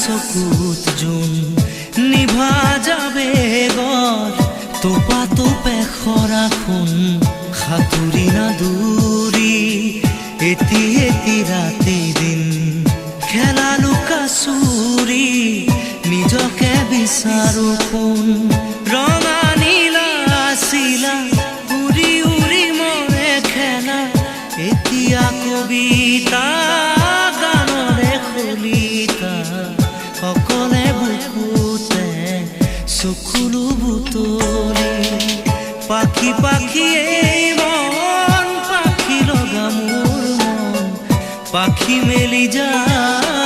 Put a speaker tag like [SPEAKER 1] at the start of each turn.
[SPEAKER 1] চকুত জোন নিভা যাবে গৰ তোপা তোপে খৰাখোন সাঁতুৰি নাদুৰি এটি এটি ৰাতি দিন খেলা লুকা চুৰি নিজকে বিচাৰো কোন ৰঙা নীলা চিলা উৰি উৰি মৰে খেলা এতিয়া কবিতা গানৰে খলিতা অকলে বুকুতে চকুলো বুটলি পাখি পাখি এই মন পাখি লগা মোৰ মন পাখি মেলি যায়